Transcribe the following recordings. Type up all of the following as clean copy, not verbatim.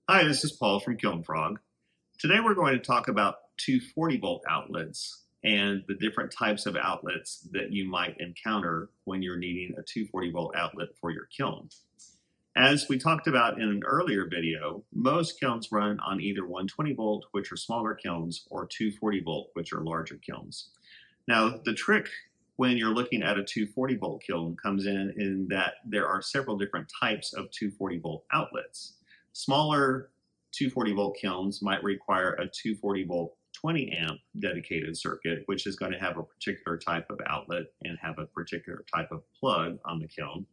Hi, this is Paul from Kiln. Today we're going to talk about two 40-volt outlets and the different types of outlets that you might encounter when you're needing a 240-volt outlet for your kiln. As we talked about in an earlier video, most kilns run on either 120-volt, which are smaller kilns, or 240-volt, which are larger kilns. Now, the trick when you're looking at a 240-volt kiln comes in that there are several different types of 240-volt outlets. Smaller 240-volt kilns might require a 240-volt 20-amp dedicated circuit, which is going to have a particular type of outlet and have a particular type of plug on the kiln.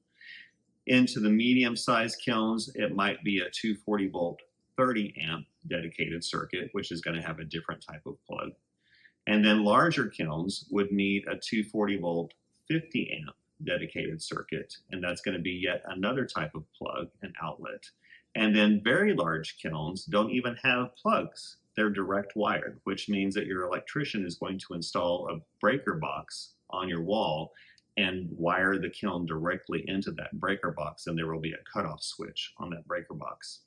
Into the medium-sized kilns, it might be a 240-volt 30-amp dedicated circuit, which is going to have a different type of plug. And then larger kilns would need a 240-volt 50-amp dedicated circuit, and that's going to be yet another type of plug and outlet. And then very large kilns don't even have plugs. They're direct wired, which means that your electrician is going to install a breaker box on your wall and wire the kiln directly into that breaker box, and there will be a cutoff switch on that breaker box.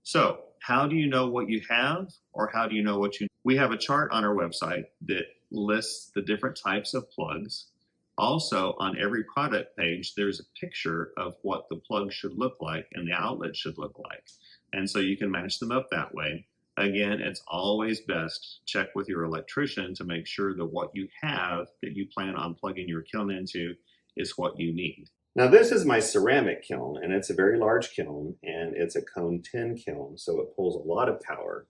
So how do you know what you have, or how do you know what you need? We have a chart on our website that lists the different types of plugs. Also, on every product page, there's a picture of what the plug should look like and the outlet should look like. And so you can match them up that way. Again, it's always best to check with your electrician to make sure that what you have that you plan on plugging your kiln into is what you need. Now this is my ceramic kiln, and it's a very large kiln, and it's a cone 10 kiln, so it pulls a lot of power.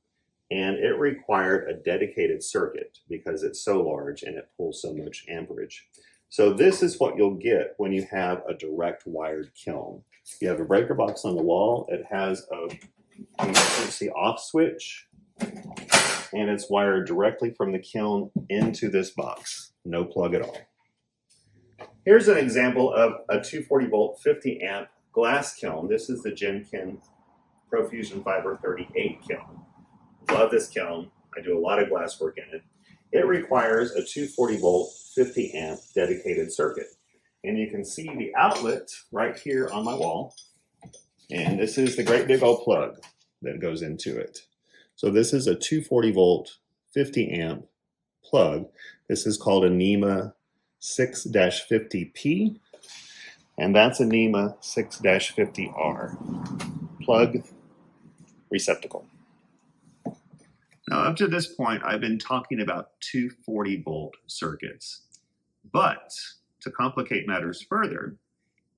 And it required a dedicated circuit because it's so large and it pulls so much amperage. So this is what you'll get when you have a direct wired kiln. You have a breaker box on the wall. It has a emergency off switch, and it's wired directly from the kiln into this box. No plug at all. Here's an example of a 240-volt 50-amp glass kiln. This is the Kiln Profusion Fiber 38 kiln. Love this kiln. I do a lot of glass work in it. It requires a 240-volt 50-amp dedicated circuit. And you can see the outlet right here on my wall. And this is the great big old plug that goes into it. So this is a 240-volt 50-amp plug. This is called a NEMA 6-50P, and that's a NEMA 6-50R plug receptacle. Now, up to this point, I've been talking about 240-volt circuits. But to complicate matters further,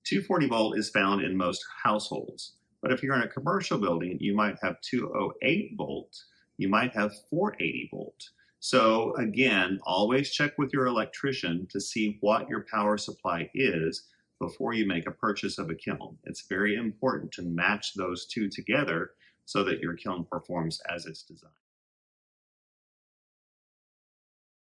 240-volt is found in most households. But if you're in a commercial building, you might have 208-volt, you might have 480-volt. So again, always check with your electrician to see what your power supply is before you make a purchase of a kiln. It's very important to match those two together so that your kiln performs as it's designed.